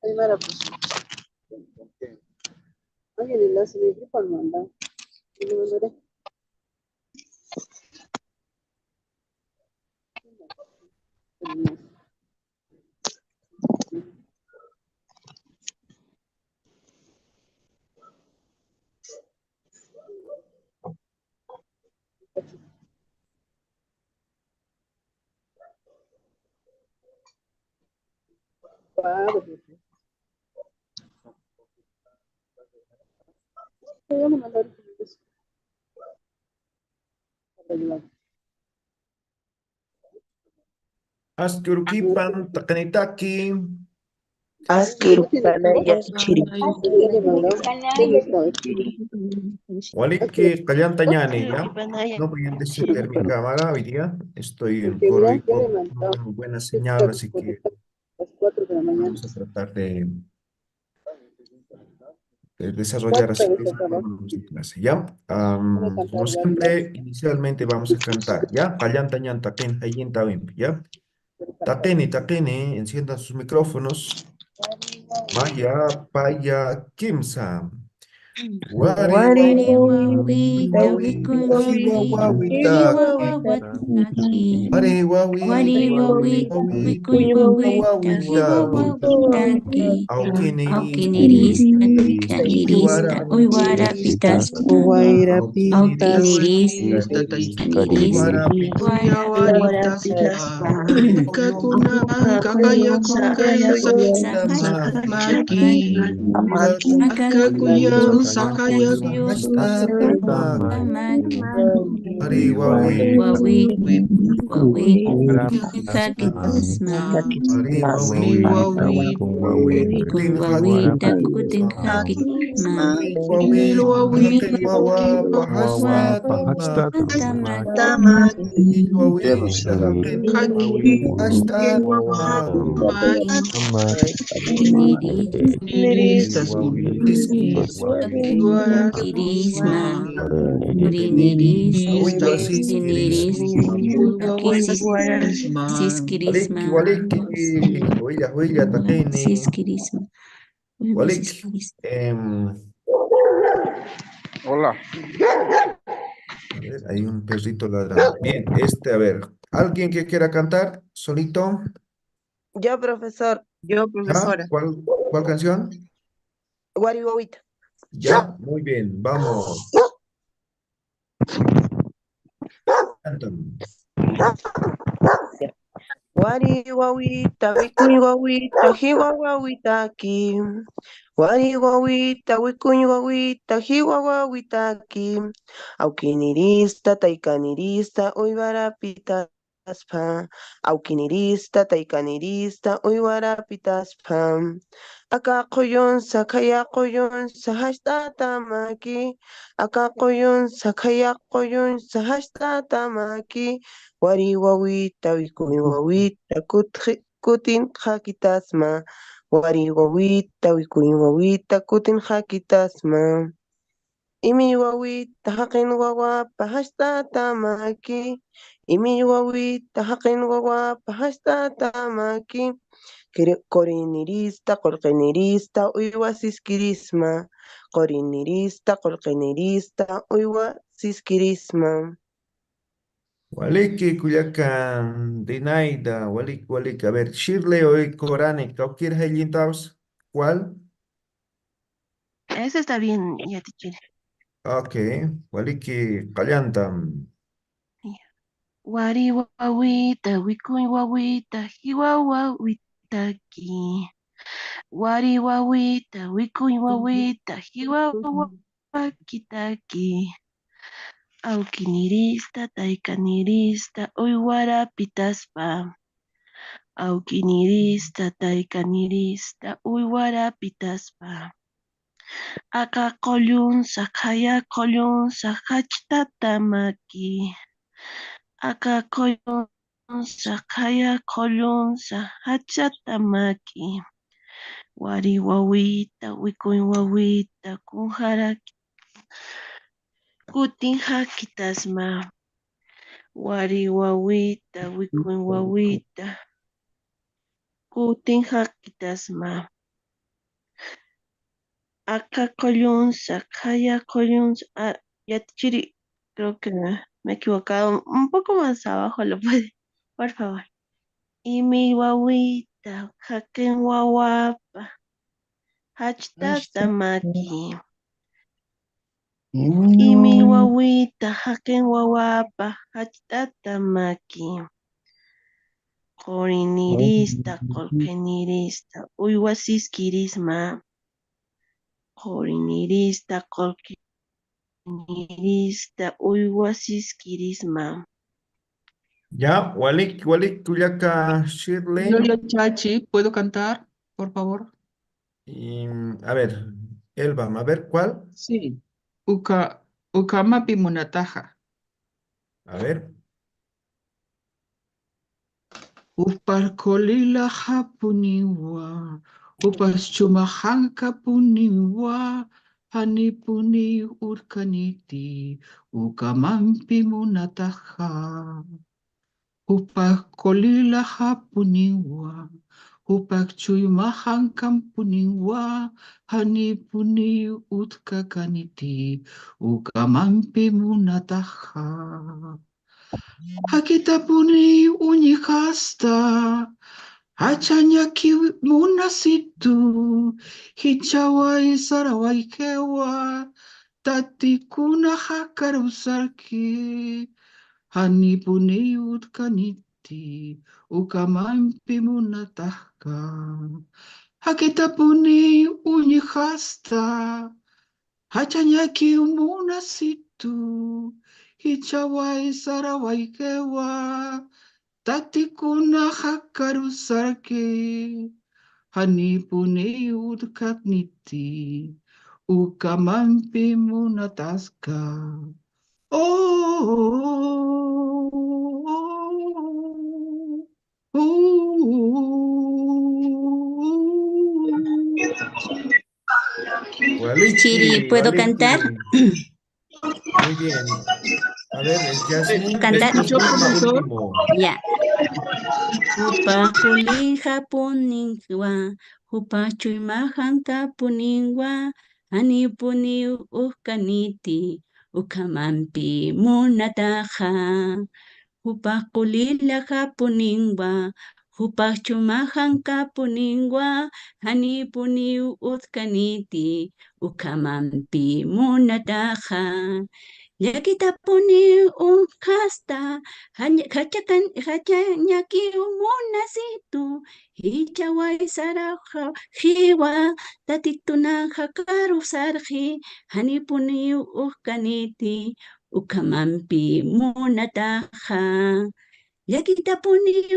Aymara pues. Alguien enlace mi grupo al manda. Y lo mandaré. Te voy a mandar. Asturkipan takanitaki. Askirpanaya chiri. Waliki Callantañani, ¿ya? No voy a encender mi cámara hoy día. Estoy en corro y corro, no tengo buena señal, así que Las 4 de la mañana. vamos a tratar de desarrollar así que en clase, ¿ya? Como siempre, inicialmente vamos a cantar, ¿ya? Callantañan, taquen, hayin, tawim, ¿ya? Takeni, enciendan sus micrófonos. Maya, paya, kimsa. Wari Wari wawi, wawita wawi, wikuy hiwa hiwa wawitaki. wawataki. Wari wawi, Wari wawita wawi, wikuy hiwa wawita hiwa wawitaki. wawataki. Aukinirista Aukinirista, kanirista uywarapitas. Aukinirista kanirista uywarapitas. Akakuyon sakaya Wari wawi, kutin wawa bahasta Hola. A ver, hay un perrito ladrando. Bien, a ver, ¿alguien que quiera cantar solito? Yo, profesor. Yo, ¿Ah? profesora. ¿Cuál canción? Wariwawita. Ya, muy bien, vamos. Cantan. Wari wawita wikuny wawita hiwa wawitaki. Wari wawita wikuny wawita hiwa wawitaki. Aukinirista taykanirista uywarapitaspa. Aukinirista taykanirista uywarapitaspa. Aka quyunsa khaya quyunsa hashtatamaki. Aka quyunsa khaya quyunsa hashtatamaki. Wari wawita wikuny wawita kutin hakitasma. Wari wawita wikuny wawita kutin hakitasma. Imi wawita haqin wawapa hashtatamaki. Imi wawita haqin wawapa hashtatamaki. Qorinirista qolqinirista uywa siskirisma. Qorinirista qolqinirista uywa siskirisma. Waliki, Culiacán, Dinaida, Walik. A ver, Shirley o Corani, ¿cualquier Hellintaus? ¿Cuál? Eso está bien, ya teacher. Ok, Waliki, Callantam. Wari wawita wikuy wawita hiwa wawitaki. Wari wawita wikuy wawita hiwa wawakitaki. Aukinirista taykanirista uywarapitaspa. Aukinirista taykanirista uywarapitaspa. Aka qollunsa khaya qollunsa hachtatamaki. Aka qollunsa khaya qollunsa hachatamaki. Wari wawita wikuy wawita kunharaki. Kutin hakitasma. Wari wawita, wikun wawita. Kutin hakitasma. Acá Collunza, Kaya Collunza. Ah, Yatichiri, creo que me he equivocado. Un poco más abajo lo puede, por favor. Y mi guaguita, jaque guaguapa, hachta maki. Y mi guaguita, jaque guaguapa, hachta maki. Corinirista, colquenirista, uyguasisquirisma. Corinirista, colquenirista, uyguasisquirisma. Ya, Walik, Walik, Kuyaka, Yo, Shirley. Chachi, ¿puedo cantar, por favor? Y, a ver, Elba, a ver, ¿cuál? Sí. Ukamapi munataja. A ver. Upalkolila hapuniwa. Upaschumahanka puniwa. Hanipuni urkaniti. Ukamampi munataja. Upalkolila hapuniwa. Upakchuymahan kampuniwa, hanipuni utkakaniti, ukamampi munataha. Hakitapuni uñihasta, hachanyaki munasitu, hichawai sarawaikewa, tatikuna hakarusarki. Hanipuni utkaniti, ukamampi munatahka. Hakitapuni uñihasta, hachanyaki umunasitu, hichawai sarawaikewa, tatikuna hakarusarke. Hanipuni utkaniti, ukamampi munataska. Oh, oh, Chiri, Waliki, ¿puedo cantar? Waliki. Muy bien. A ver, ¿Puedo Jasmine, cantar? después ¿Escuchó, Vilma, profesor? último. Ya. Hupa kulija puningwa, hupa chuymahanka puningwa, hani puni uhkaniti, ukamampi munataha. Hupa kulilaja puningwa, hupa chumahanka puningwa, hani puni uhkaniti, ukamampi munataha. Llakitapuni kasta, hachanyaki umunasitu, hichaway saraja, jiwa, tatitunaja karusarji, hanipuni uhkaniti, ukamampi munataja. Llakitapuni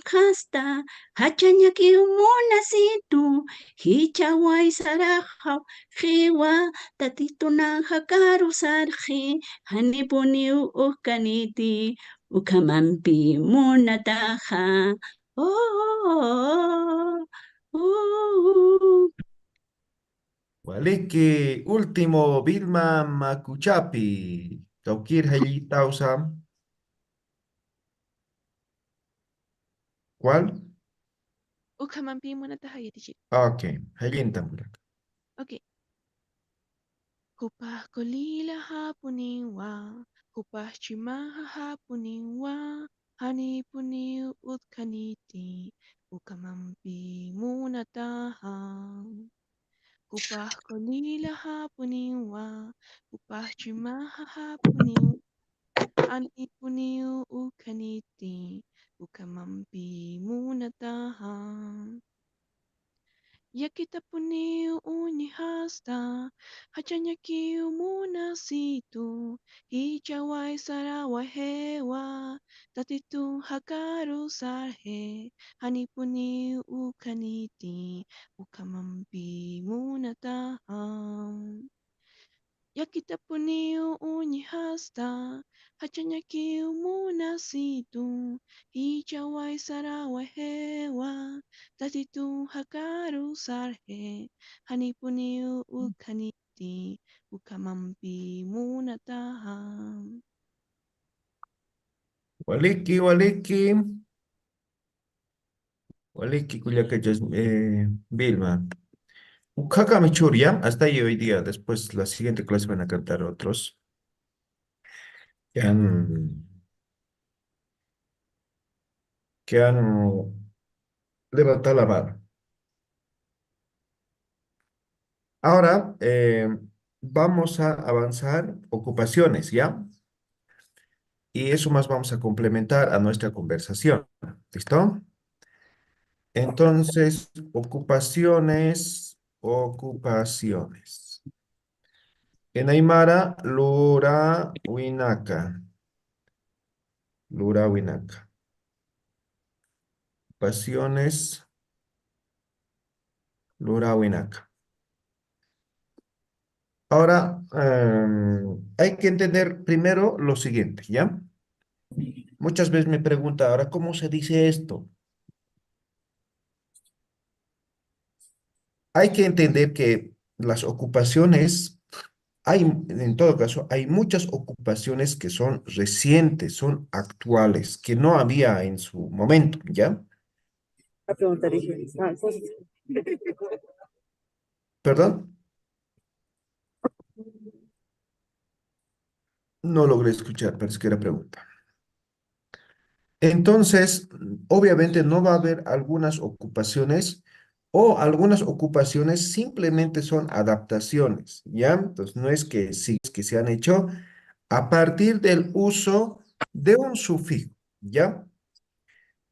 kasta, hachanyaki umunasitu, hichaway saraja, jiwa, tatitunaja karusarji, hanipuni uhkaniti, ukamampi munataja. Oh, Waliki, último, Vilma Makuchapi. Taukir Hayi Tausam. ¿Cuál? Ukamampi munataha yatichit. Ok, Hayin Tamburak. Okay. Kupah kolila hapuniwa, kupah chimaha hapuniwa, hani puni utkaniti, ukamampi munataha. Kupah kolila hapuniwa, kupah chimaha hapuniwa, hani puni utkaniti, ukamampi munataha. Yakitapuni unihasta, hachanyaki umunasitu, hichawai sarawa hewa, tatitu hakaru sarhe, hanipuni ukaniti, ukamampi munataham. Yakitapuni uñihasta, hachanyaki umunasitu, hichawai sarawa hewa, tatitu hakaru sarhe, hanipuni ukaniti. kaniti ukamampi munataha. Waliki, waliki. Waliki, kuyakachas, Vilma. Ukaka Michuria, hasta ahí hoy día. Después, la siguiente clase van a cantar otros. Que han levantado la mano. Ahora, vamos a avanzar ocupaciones, ¿ya? Y eso más vamos a complementar a nuestra conversación. ¿Listo? Entonces, ocupaciones, ocupaciones. En Aymara, Lura Winaka. Lura Winaka. Ocupaciones, Lura Winaka. Ahora, hay que entender primero lo siguiente, ¿ya? Muchas veces me pregunta, ahora, ¿cómo se dice esto? Hay que entender que las ocupaciones, en todo caso, hay muchas ocupaciones que son recientes, son actuales, que no había en su momento, ¿ya? La pregunta dije, ¿Perdón? No logré escuchar, parece que era pregunta. Entonces, obviamente no va a haber algunas ocupaciones o algunas ocupaciones simplemente son adaptaciones, ¿ya? Entonces, no es que sí, es que se han hecho a partir del uso de un sufijo, ¿ya?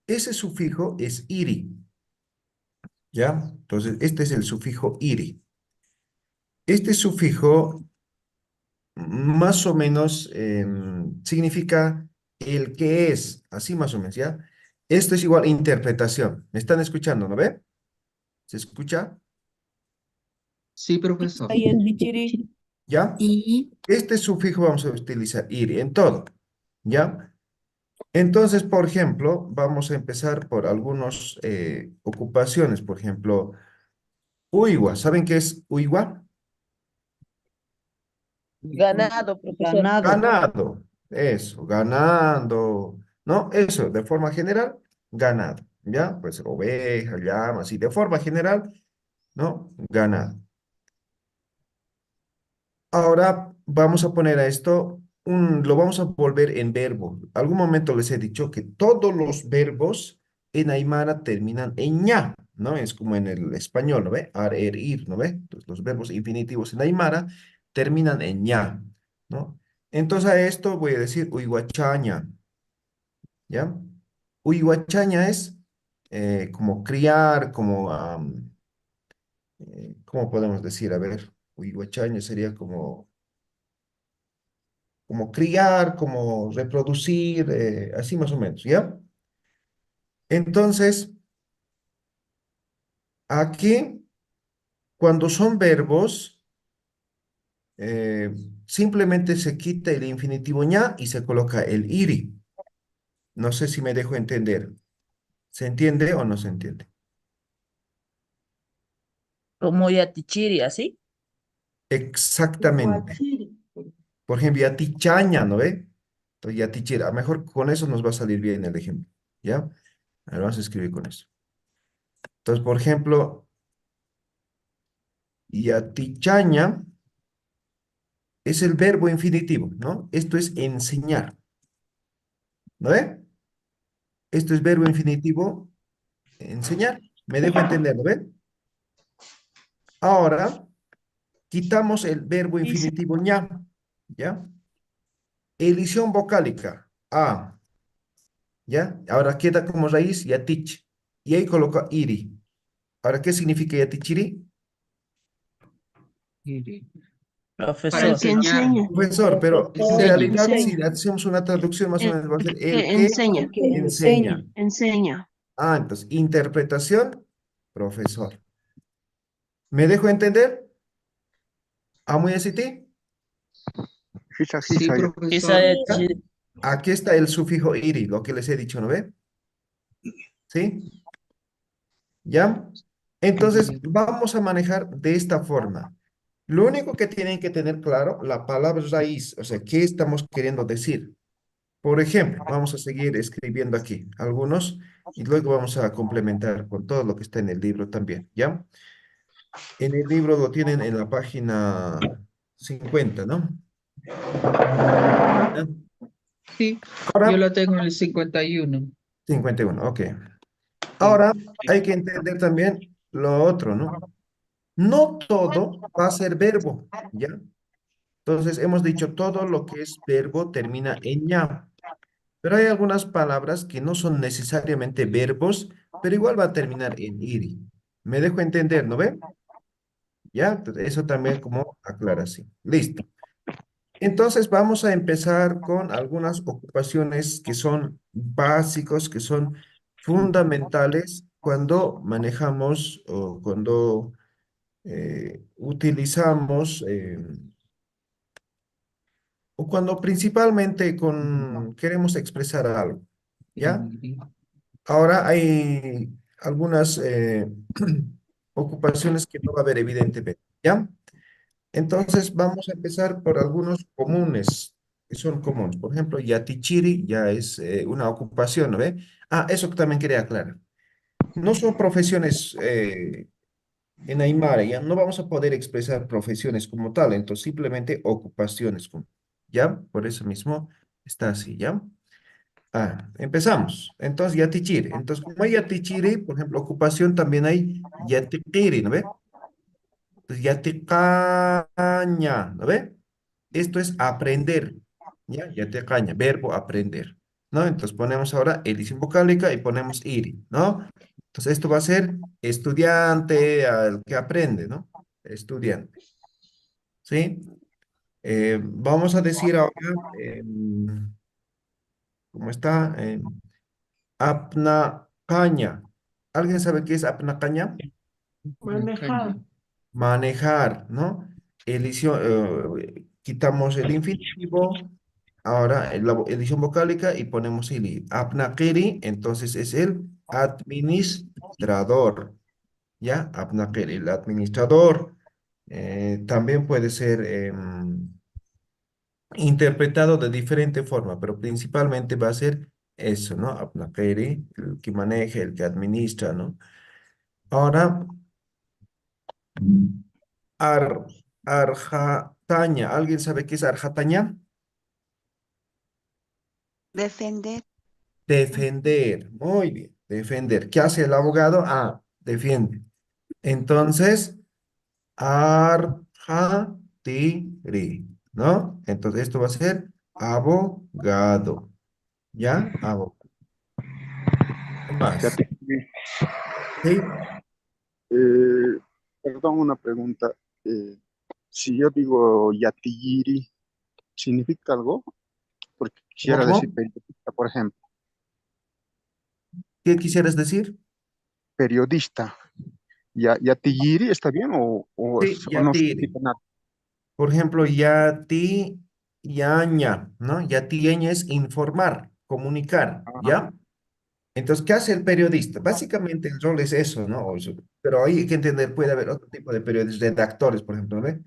Ese sufijo es iri, ¿ya? Entonces, este es el sufijo iri. Este sufijo más o menos significa el que es, así más o menos, ¿ya? Esto es igual interpretación. ¿Me están escuchando, no ve? ¿Se escucha? Sí, profesor. ¿Ya? Este sufijo vamos a utilizar iri en todo, ¿ya? Entonces, por ejemplo, vamos a empezar por algunas ocupaciones. Por ejemplo, uigua. ¿Saben qué es uigua? Ganado, profesor. Ganado. Eso, ganando. ¿No? Eso, de forma general, ganado. ¿Ya? Pues oveja, llamas, y de forma general, ¿no? Ganado. Ahora vamos a poner a esto, lo vamos a volver en verbo. Algún momento les he dicho que todos los verbos en Aymara terminan en ña, ¿no? Es como en el español, ¿no ve? Ar, er, ir, ¿no ve? Entonces, los verbos infinitivos en Aymara terminan en ña, ¿no? Entonces a esto voy a decir uiguachaña, ¿ya? Uiguachaña es como criar, como, ¿cómo podemos decir? A ver, uiguachaña sería como criar, como reproducir, así más o menos, ¿ya? Entonces, aquí, cuando son verbos, eh, simplemente se quita el infinitivo ña y se coloca el iri. No sé si me dejo entender. ¿Se entiende o no se entiende? Como yatichiri, ¿así? Exactamente. Por ejemplo, yatichaña, ¿no ve? Entonces, yatichira. Mejor con eso nos va a salir bien el ejemplo, ¿ya? Ahora vamos a escribir con eso. Entonces, por ejemplo, yatichaña es el verbo infinitivo, ¿no? Esto es enseñar, ¿no ve? Esto es verbo infinitivo, enseñar. ¿Me dejo entender, no ve? Ahora, quitamos el verbo infinitivo ña, ¿ya? Elisión vocálica, a, ¿ya? Ahora queda como raíz yatich, y ahí coloca iri. Ahora, ¿qué significa yatichiri? Para Profesor. El que enseñar. enseña. Profesor, pero en Enseña. realidad, Enseña. si hacemos una traducción más o El menos, va a ser que el que enseña. enseña. Enseña. Ah, entonces, interpretación, profesor. ¿Me dejo entender? ¿Amo y ti? Sí, Quizá profesor. yatichiri. Aquí está el sufijo iri, lo que les he dicho, ¿no ve? ¿Sí? ¿Ya? Entonces, vamos a manejar de esta forma. Lo único que tienen que tener claro, la palabra raíz, o sea, ¿qué estamos queriendo decir? Por ejemplo, vamos a seguir escribiendo aquí algunos y luego vamos a complementar con todo lo que está en el libro también, ¿ya? En el libro lo tienen en la página 50, ¿no? ¿Ya? Sí, yo Ahora, lo tengo en el 51. 51, ok. Sí. Ahora hay que entender también lo otro, ¿no? No todo va a ser verbo, ¿ya? Entonces hemos dicho todo lo que es verbo termina en ya, pero hay algunas palabras que no son necesariamente verbos, pero igual va a terminar en iri. Me dejo entender, ¿no ve? Ya, entonces, eso también como aclaración. Listo. Entonces vamos a empezar con algunas ocupaciones que son básicos, que son fundamentales cuando manejamos o cuando utilizamos o cuando principalmente queremos expresar algo, ¿ya? Ahora hay algunas ocupaciones que no va a haber evidentemente, ¿ya? Entonces vamos a empezar por algunos comunes, que son comunes. Por ejemplo, yatichiri ya es una ocupación, ¿no ve? Ah, eso que también quería aclarar. No son profesiones en Aymara, ya no vamos a poder expresar profesiones como tal, entonces simplemente ocupaciones, ¿ya? Por eso mismo está así, ¿ya? Ah, empezamos. Entonces, yatichiri. Entonces, como hay yatichiri, por ejemplo, ocupación también hay yatikiri, ¿no ve? Entonces, yaticaña, ¿no ve? Esto es aprender, ¿ya? Yaticaña, verbo aprender, ¿no? Entonces, ponemos ahora edición vocálica y ponemos iri, ¿no? Entonces, esto va a ser estudiante al que aprende, ¿no? Estudiante, ¿sí? Vamos a decir ahora, ¿cómo está? Apna caña. ¿Alguien sabe qué es apna caña? Manejar. Manejar, ¿no? Quitamos el infinitivo, ahora la edición vocálica y ponemos el i. Apna keri, entonces es el administrador, ¿ya? Apna keri, el administrador. También puede ser interpretado de diferente forma, pero principalmente va a ser eso, ¿no? Apna keri, el que maneja, el que administra, ¿no? Ahora, ar, arjataña. ¿Alguien sabe qué es arjataña? Defender. Defender. Muy bien, defender. ¿Qué hace el abogado? Ah, defiende. Entonces, arjatiri, ¿no? Entonces, esto va a ser abogado. ¿Ya? Abogado. ¿Qué Ya más? te- ¿Sí? eh, perdón, una pregunta. Si yo digo yatiyiri, ¿significa algo? Porque ¿Cómo, quisiera decir cómo? periodista, por ejemplo. ¿Qué quisieras decir? Periodista. ¿Yatiyiri está bien Sí, o no yatiri. significa nada? Por ejemplo, yati, yaña, ¿no? Yati, yaña es informar, comunicar, Ah, ¿ya? Entonces, ¿qué hace el periodista? Básicamente el rol es eso, ¿no? Pero hay que entender, puede haber otro tipo de periodistas, redactores, por ejemplo, ¿no?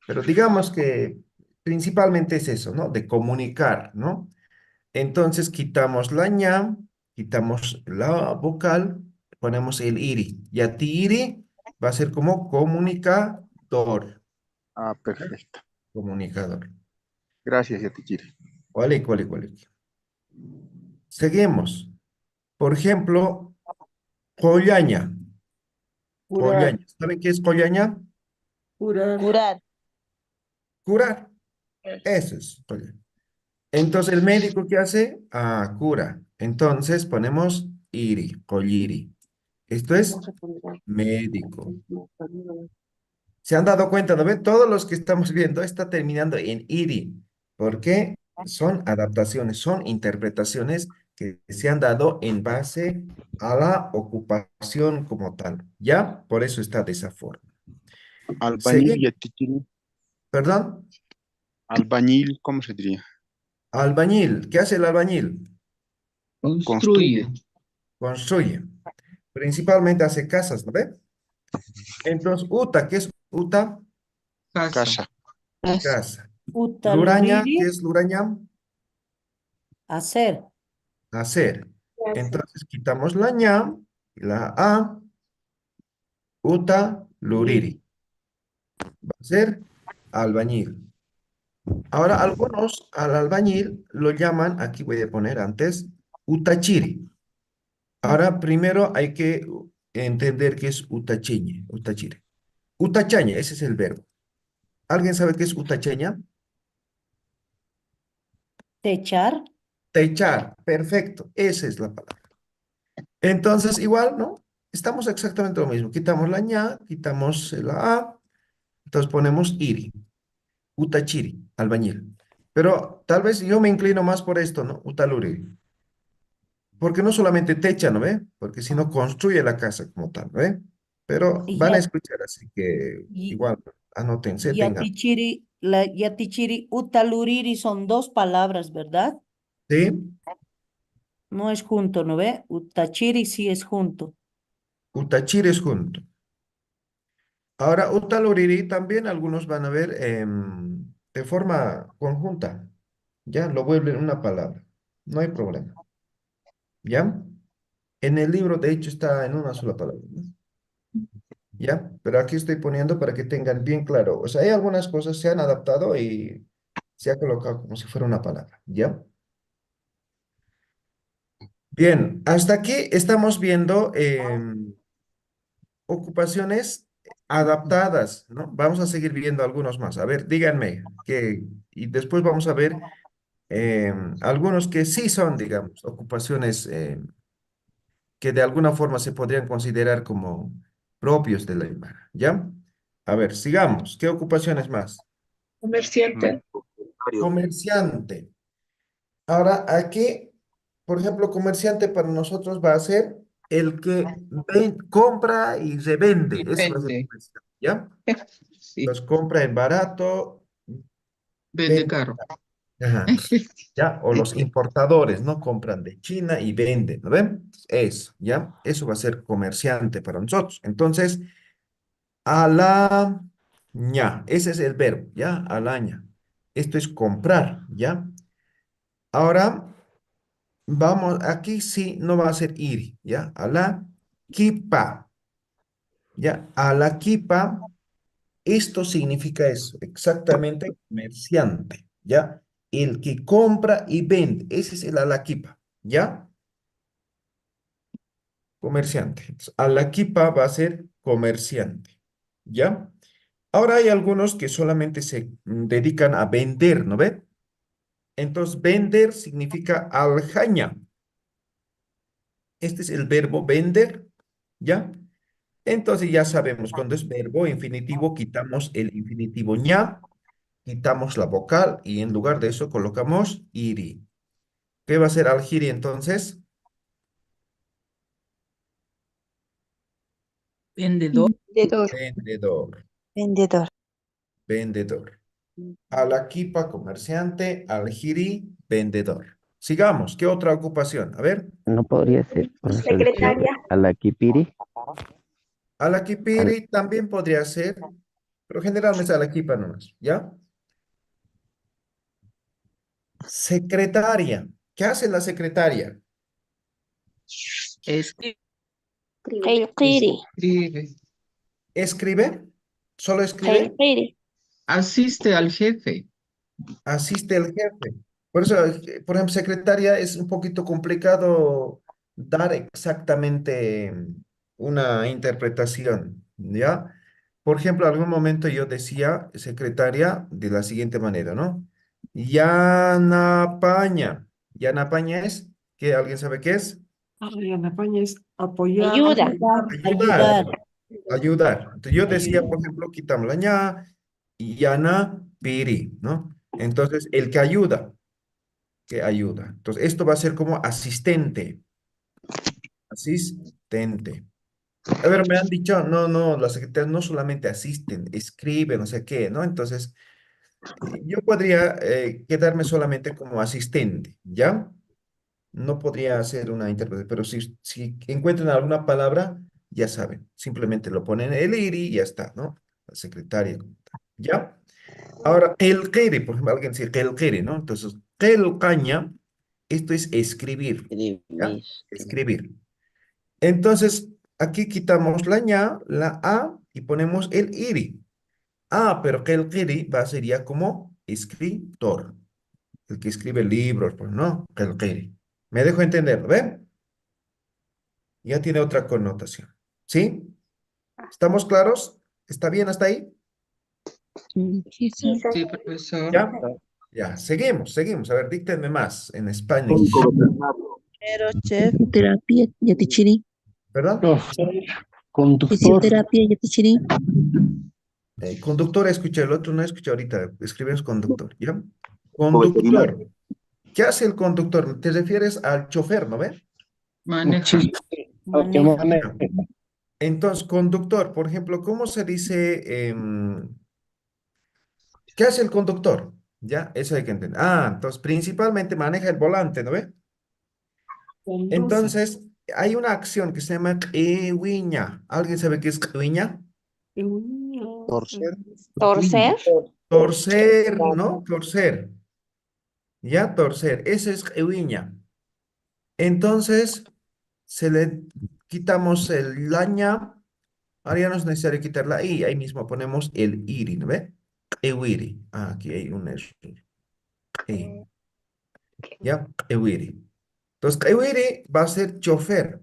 Pero digamos que principalmente es eso, ¿no? De comunicar, ¿no? Entonces, quitamos la ña, quitamos la vocal, ponemos el iri. Yati, iri va a ser como comunicador, ¿ya? perfecto. Comunicador. Gracias, Yatiyiri. ¿Cuál, cuál, cuál? Seguimos. Por ejemplo, collaña. Curar. Collaña. ¿Saben qué es collaña? Curar. Curar. Curar. Eso es collaña. Entonces, ¿el médico qué hace? Ah, cura. Entonces, ponemos iri, colliri. Esto es médico. ¿Se han dado cuenta, no ven? Todos los que estamos viendo está terminando en iri. ¿Por qué? Son adaptaciones, son interpretaciones que se han dado en base a la ocupación como tal. ¿Ya? Por eso está de esa forma. Albañil, Seguimos. Yatiyiri. ¿Perdón? Albañil, ¿cómo se diría? Albañil. ¿Qué hace el albañil? Construye. Construye. Principalmente hace casas, ¿no ve? Entonces, uta, ¿qué es uta? Casa. Casa. Uta Luraña, ¿qué luriri, es luraña? hacer. Hacer. Entonces quitamos la ña, la a, uta, luriri. Va a ser albañil. Ahora algunos al albañil lo llaman, aquí voy a poner antes, utachiri. Ahora primero hay que entender qué es utachiñe, utachiri. Utachaña, ese es el verbo. ¿Alguien sabe qué es utachaña? Techar. Techar, perfecto, esa es la palabra. Entonces, igual, ¿no? Estamos exactamente lo mismo. Quitamos la ña, quitamos la a, entonces ponemos iri, utachiri, albañil. Pero tal vez yo me inclino más por esto, ¿no? Utaluri. Porque no solamente techa, ¿no ve? Porque si no construye la casa como tal, ¿no ve? Pero van a Ya, escuchar, así que y- igual, anótense, tengan. yatichiri, la yatichiri, utaluriri son dos palabras, ¿verdad? ¿Sí? No es junto, ¿no ve? Utachiri sí es junto. Utachiri es junto. Ahora, utaluriri también algunos van a ver de forma conjunta. Ya, lo vuelven una palabra. No hay problema. ¿Ya? En el libro, de hecho, está en una sola palabra, ¿no? ¿Ya? Pero aquí estoy poniendo para que tengan bien claro. O sea, hay algunas cosas se han adaptado y se ha colocado como si fuera una palabra. ¿Ya? Bien, hasta aquí estamos viendo ocupaciones adaptadas, ¿no? Vamos a seguir viendo algunos más. A ver, díganme que, y después vamos a ver algunos que sí son, digamos, ocupaciones que de alguna forma se podrían considerar como propios de la Aymara, ¿ya? A ver, sigamos. ¿Qué ocupaciones más? Comerciante. Comerciante. Ahora, aquí, por ejemplo, comerciante para nosotros va a ser el que compra y revende. Eso va a ser Vende. comerciante, ¿ya? Sí. Los compra en barato, Vende vende. caro. Ajá. ¿Ya? O los importadores, ¿no? Compran de China y venden, ¿no ven? Eso, ¿ya? Eso va a ser comerciante para nosotros. Entonces, alaña, ese es el verbo, ¿ya? Alaña. Esto es comprar, ¿ya? Ahora, vamos, aquí sí no va a ser ir, ¿ya? Kipa, ¿ya? Kipa, esto significa eso, exactamente comerciante, ¿ya? El que compra y vende, ese es el alaquipa, ¿ya? Comerciante. Entonces, alaquipa va a ser comerciante, ¿ya? Ahora hay algunos que solamente se dedican a vender, ¿no ve? Entonces, vender significa aljaña. Este es el verbo vender, ¿ya? Entonces ya sabemos, cuando es verbo infinitivo, quitamos el infinitivo ña, quitamos la vocal y en lugar de eso colocamos iri. ¿Qué va a ser aljiri entonces? Vendedor. Vendedor. Vendedor, Vendedor. vendedor. Alaquipa, comerciante, aljiri, vendedor. Sigamos, ¿qué otra ocupación? A ver, No podría ser, profesor, disculpe, Secretaria. a la Kipiri, al, alaquipiri también podría ser, pero generalmente alaquipa nomás, ¿ya? Secretaria. ¿Qué hace la secretaria? Escribe. Qeylqiri. Escribe. ¿Escribe? ¿Solo escribe? Qeylqiri. Asiste al jefe. Asiste el jefe. Por eso, por ejemplo, secretaria es un poquito complicado dar exactamente una interpretación, ¿ya? Por ejemplo, algún momento yo decía secretaria de la siguiente manera, ¿no? Yanapaña. Yanapaña es, ¿qué? ¿Alguien sabe qué es? Ariana Paña es apoyar. Ayuda. Ayudar, Ayudar. ayudar. Entonces yo decía, por ejemplo, quitamos la ña y yana piri, ¿no? Entonces, el que ayuda. Entonces, esto va a ser como asistente, asistente. A ver, me han dicho, no, no, las secretarias no solamente asisten, escriben, no sé qué, ¿no? Entonces, yo podría quedarme solamente como asistente, ¿ya? No podría hacer una interpretación, pero si encuentran alguna palabra, ya saben, simplemente lo ponen el iri y ya está, ¿no? La secretaria. ¿Ya? Ahora, el quiere, por ejemplo, alguien dice el quiere, ¿no? Entonces, el caña, esto es escribir, ¿ya? Escribir. Entonces, aquí quitamos la ña, la a y ponemos el iri. Ah, pero que el quiere va sería como escritor, el que escribe libros, pues no, que el quiere. ¿Me dejo entender? ¿Ven? Ya tiene otra connotación. ¿Sí? ¿Estamos claros? ¿Está bien hasta ahí? Sí, Sí, profesor. ¿Ya? Ya, seguimos. A ver, díctenme más en Spanish. Pero, chef, Fisioterapia, Yatichiri. ¿Verdad? Fisioterapia, Yatichiri. Conductor, escuché, el otro no escuché ahorita. Escribes conductor, ¿ya? Conductor. ¿Qué hace el conductor? Te refieres al chofer, ¿no ves? Maneja. Maneja. Entonces, conductor, por ejemplo, ¿cómo se dice? ¿Qué hace el conductor? ¿Ya? Eso hay que entender. Ah, entonces, principalmente maneja el volante, ¿no ve? Conduce. Entonces, hay una acción que se llama q'iwiña. ¿Alguien sabe qué es q'iwiña? Torcer. Torcer. Torcer, ¿no? Torcer. ¿Ya? Torcer. Ese es q'iwiña. Entonces, se le quitamos el laña. Ahora ya no es necesario quitar la i. Ahí mismo ponemos el iri, ¿no ve? Q'iwiri. Ah, aquí hay un error. ¿Ya? Q'iwiri. Entonces, q'iwiri va a ser chofer.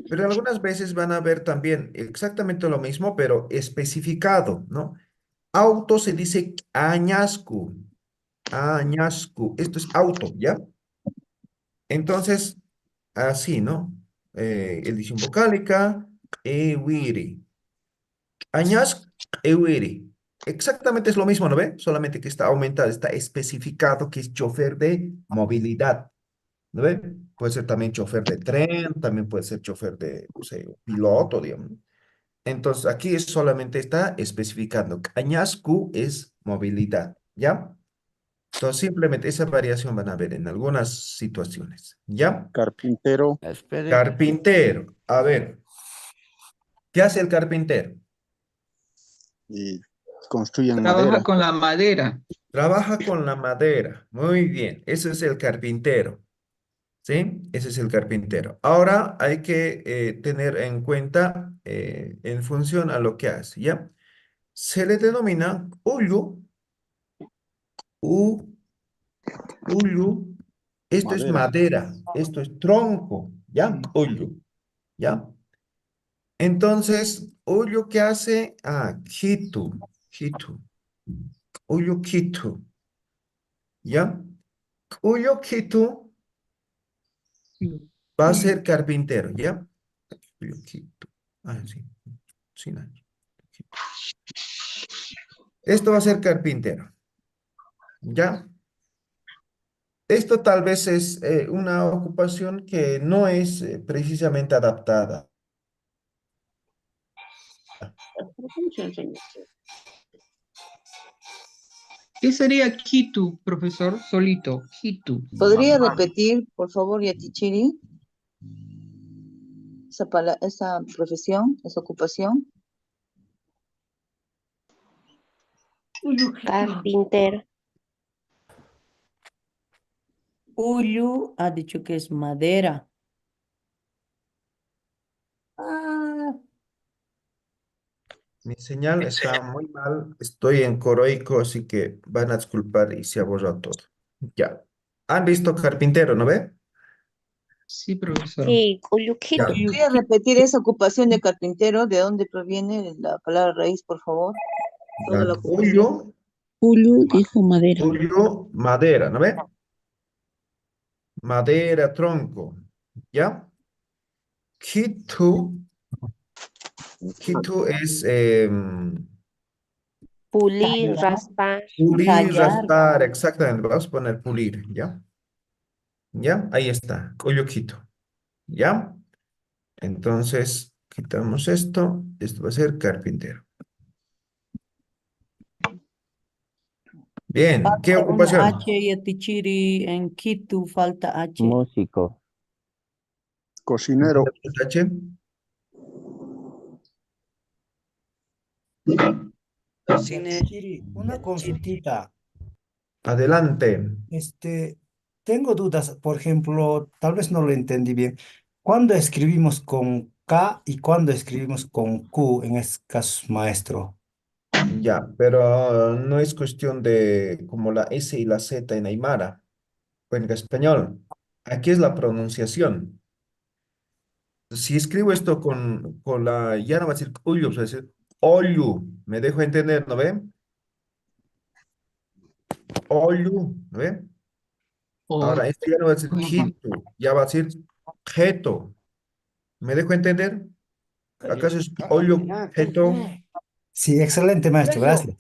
Pero algunas veces van a ver también exactamente lo mismo, pero especificado, ¿no? Auto se dice añascu, añascu. Esto es auto, ¿ya? Entonces, así, ¿no? Edición vocálica, ewiri. Añascu, ewiri. Exactamente es lo mismo, ¿no ve? Solamente que está aumentado, está especificado que es chofer de movilidad. ¿No ve? Puede ser también chofer de tren, también puede ser chofer de, no sé, piloto, digamos. Entonces, aquí es solamente está especificando. Añascu es movilidad, ¿ya? Entonces, simplemente esa variación van a ver en algunas situaciones, ¿ya? Carpintero. Carpintero. A ver, ¿qué hace el carpintero? Y construyen Trabaja madera. con la madera. Trabaja con la madera. Muy bien, ese es el carpintero. ¿Sí? Ese es el carpintero. Ahora hay que tener en cuenta en función a lo que hace, ¿ya? Se le denomina ullu, u, ullu. Esto es Madera. madera, esto es tronco, ¿ya? Ullu, ¿ya? Entonces, ullu, ¿qué hace? Ah, kitu, kitu. Ullu kitu, ¿ya? Ullu kitu va a ser carpintero, ¿ya? Ullu kitu. Ah, sí. Sí, no. Esto va a ser carpintero, ¿ya? Esto tal vez es una ocupación que no es precisamente adaptada. ¿Qué sería Kitu, profesor? Solito. Kitu. ¿podría repetir, por favor, Yatichiri, esa profesión, esa ocupación? Carpintero. Ullu ha dicho que es madera. Ah, Mi señal está muy mal, estoy en coroico, así que van a disculpar y se ha borrado todo. Ya. ¿Han visto carpintero, no ve? Sí, profesor. Sí, Ya. Cuyuquito. ¿Podría repetir esa ocupación de carpintero? ¿De dónde proviene la palabra raíz, por favor? Toda la Ya. ocupación. Julio dijo madera. Ullu, madera, ¿no ve? Madera, tronco. ¿Ya? Kitu, kitu es Pulir, tallar, raspar. pulir, tallar. raspar, exactamente. Vamos a poner pulir, ¿ya? ¿Ya? Ahí está, coyuquito. ¿Ya? Entonces, quitamos esto. Esto va a ser carpintero. Bien, ¿qué Falta una ocupación? H y Atichiri en Kitu falta H. Músico. Cocinero. H. Chiri, una consultita. Adelante. Tengo dudas, por ejemplo, tal vez no lo entendí bien. ¿Cuándo escribimos con K y cuándo escribimos con Q en este caso, maestro? Ya, pero no es cuestión de como la S y la Z en Aymara o en español. Aquí es la pronunciación. Si escribo esto con la, ya no va a decir Ullu, va a decir Ollu. ¿Me dejo entender, no ve? Ollu, ¿no ve? Ahora, esto ya no va a decir Jitu, ya va a decir Jeto. ¿Me dejo entender? ¿Acaso es Ollu, Jeto? Sí, excelente, maestro, gracias.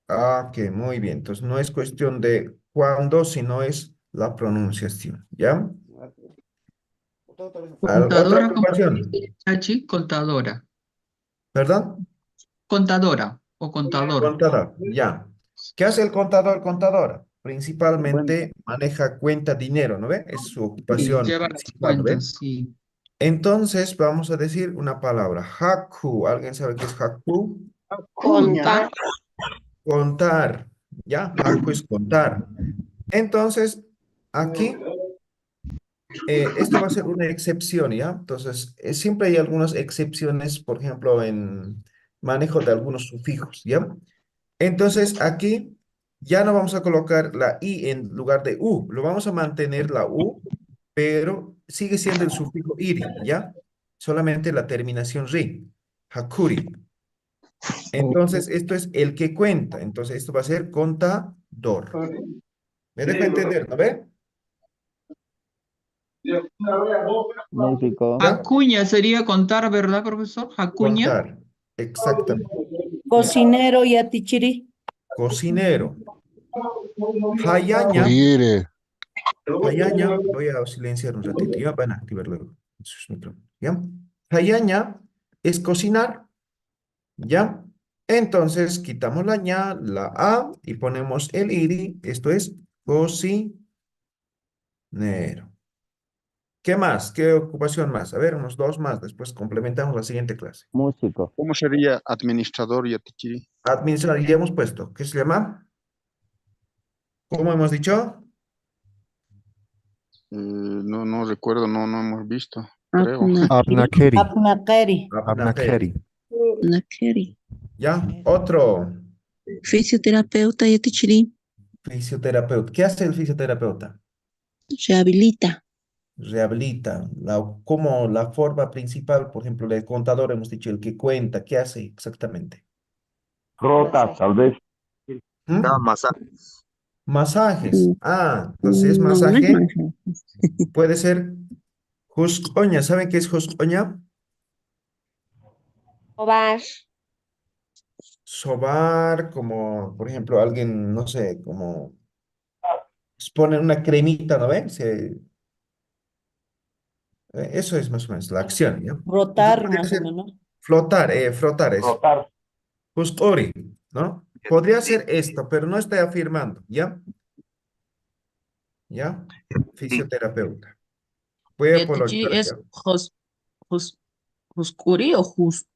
Ah, que muy bien. Entonces no es cuestión de cuándo, sino es la pronunciación. ¿Ya? ¿Otra Contadora, como ocupación? Chachi, contadora. ¿Perdón? Contadora o contador. Contador, ya. ¿Qué hace el contador? Contadora. Bueno, Principalmente maneja cuenta dinero, ¿no ve? Es su Y ocupación lleva las principal, ¿no ve? cuentas, sí. Entonces vamos a decir una palabra. Haku. ¿Alguien sabe qué es haku? Contar. Contar. ¿Ya? Haku es contar. Entonces, aquí esto va a ser una excepción, ¿ya? Entonces, siempre hay algunas excepciones, por ejemplo, en manejo de algunos sufijos, ¿ya? Entonces, aquí ya no vamos a colocar la I en lugar de U, lo vamos a mantener la U, pero sigue siendo el sufijo iri, ¿ya? Solamente la terminación ri, hakuri. Entonces, esto es el que cuenta, entonces esto va a ser contador. ¿Me dejo entender, no ve? Músico. ¿Ya? Acuña sería contar, ¿verdad, profesor? Acuña. Contar, exactamente. Cocinero y atichiri. Cocinero. Hayaña. Cuyere. Hayaña. Voy a silenciar un ratito. Ya van a activar luego sus micrófonos. ¿Ya? Hayaña es cocinar. ¿Ya? Entonces quitamos la ña, la a y ponemos el iri. Esto es cocinero. ¿Qué más? ¿Qué ocupación más? A ver, unos dos más. Después complementamos la siguiente clase. Músico. ¿Cómo sería administrador y atichiri? Administrar, ya hemos puesto. ¿Qué se llama? ¿Cómo hemos dicho? No recuerdo, no hemos visto, creo. Abnakeri. Apnakeri. Abnakeri. Nakeri. ¿Ya? Otro. Fisioterapeuta y atichiri. Fisioterapeuta. ¿Qué hace el fisioterapeuta? Rehabilita. Rehabilita. Como la forma principal, por ejemplo, el contador, hemos dicho, el que cuenta, ¿qué hace exactamente? Rota, tal vez. ¿Mm? Masajes. Masajes. Ah, entonces No, no es masaje masaje. puede ser juzgoña. ¿Saben qué es juzgoña? Sobar. Sobar, como, por ejemplo, alguien, no sé, como ponen una cremita, ¿no ven? Eso es más o menos la acción, ¿ya? Entonces Rotar podría más o ser menos. flotar, frotar es. Rotar. Justori, ¿no? Podría ser esto, pero no estoy afirmando, ¿ya? ¿Ya? Fisioterapeuta. Voy a colocar Yatichiri es acá. Juskuri o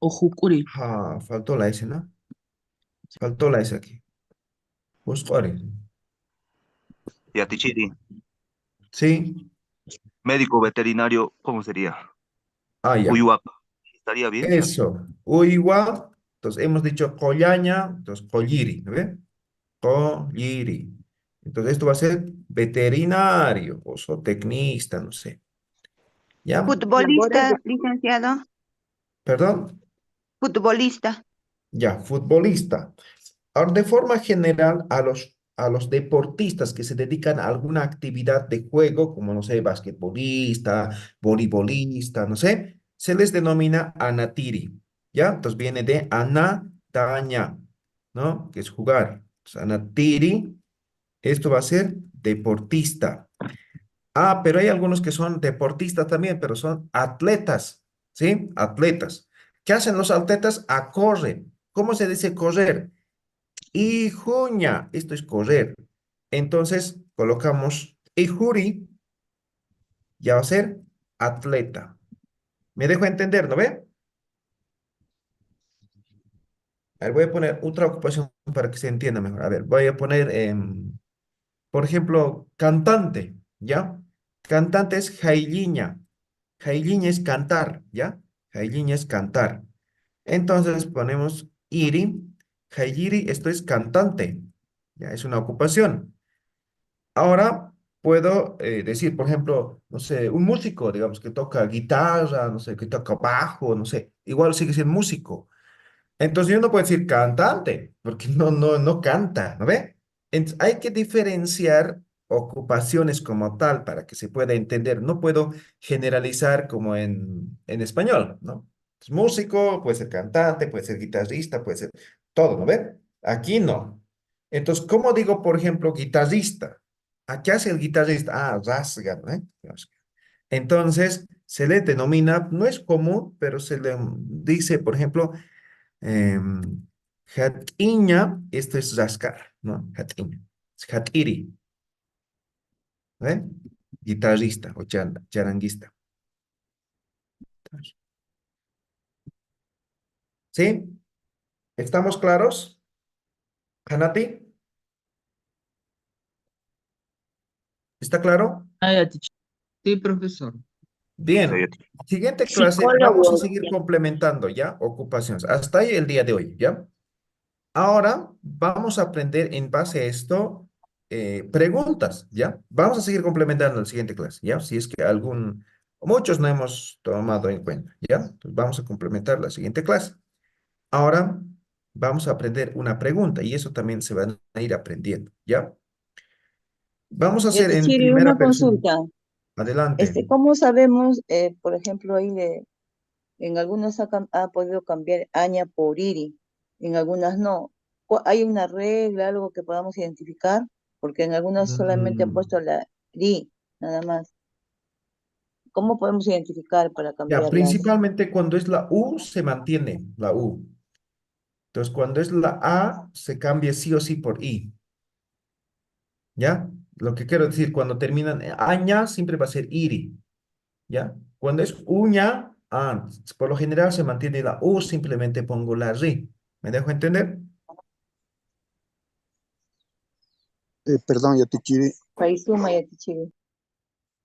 Jukuri. Ah, faltó la S, ¿no? Faltó la S aquí. Justori. Yatichiri. Sí. Médico veterinario, ¿cómo sería? Ah, ya. Uyuapa. ¿Estaría bien? Eso. Uiwa. Entonces hemos dicho collaña, entonces colliri, ¿no ve? Colliri. Entonces esto va a ser veterinario o zootecnista, no sé. ¿Ya? Futbolista, licenciado. ¿Perdón? Futbolista. Ya, futbolista. Ahora, de forma general, a los deportistas que se dedican a alguna actividad de juego, como, no sé, basquetbolista, voleibolista, no sé, se les denomina anatiri, ¿ya? Entonces viene de anataña, ¿no? Que es jugar. Entonces, anatiri, esto va a ser deportista. Ah, pero hay algunos que son deportistas también, pero son atletas, ¿sí? Atletas. ¿Qué hacen los atletas? A correr. ¿Cómo se dice correr? Ijuña, esto es correr. Entonces colocamos Ijuri, ya va a ser atleta. ¿Me dejo entender, no ve? A ver, voy a poner otra ocupación para que se entienda mejor. A ver, voy a poner, por ejemplo, cantante, ¿ya? Cantante es jailiña. Jailiña es cantar, ¿ya? Jailiña es cantar. Entonces ponemos iri. Jailiri, esto es cantante, ya es una ocupación. Ahora puedo decir, por ejemplo, no sé, un músico, digamos, que toca guitarra, no sé, que toca bajo, no sé, igual sigue siendo músico. Entonces yo no puedo decir cantante, porque no canta, ¿no ve? Entonces, hay que diferenciar ocupaciones como tal para que se pueda entender. No puedo generalizar como en español, ¿no? Entonces, músico, puede ser cantante, puede ser guitarrista, puede ser todo, ¿no ve? Aquí no. Entonces, ¿cómo digo, por ejemplo, guitarrista? ¿A qué hace el guitarrista? Ah, rasga, ¿no? Entonces, se le denomina, no es común, pero se le dice, por ejemplo, hatinya, esto es rascar, ¿no? Hatinya. Es hatiri, ¿ven? Guitarrista o charanguista. ¿Sí? ¿Estamos claros? ¿Hanati? ¿Está claro? Ah, ya, teacher. Sí, profesor. Listo, ya, Bien. teacher. Siguiente clase, vamos a Psicólogo. seguir complementando, ¿ya? Ocupaciones. Hasta ahí el día de hoy, ¿ya? Ahora vamos a aprender en base a esto preguntas, ¿ya? Vamos a seguir complementando en la siguiente clase, ¿ya? Si es que muchos no hemos tomado en cuenta, ¿ya? Entonces vamos a complementar la siguiente clase. Ahora vamos a aprender una pregunta y eso también se van a ir aprendiendo, ¿ya? Vamos a hacer en Yatichiri, una primera persona. consulta. Adelante. ¿Cómo sabemos, por ejemplo, en algunos ha podido cambiar aña por iri, en algunas no? ¿Hay una regla, algo que podamos identificar? Porque en algunas solamente ha Mm, puesto la ri, nada más. ¿Cómo podemos identificar para ya, cambiarlas? principalmente cuando es la U se mantiene la U. Entonces cuando es la A se cambia sí o sí por I. ¿Ya? Lo que quiero decir, cuando terminan en aña, siempre va a ser iri, ¿ya? Cuando es uña, por lo general se mantiene la u, simplemente pongo la ri. ¿Me dejo entender? Perdón, Yatichiri. Paisuma, Yatichiri.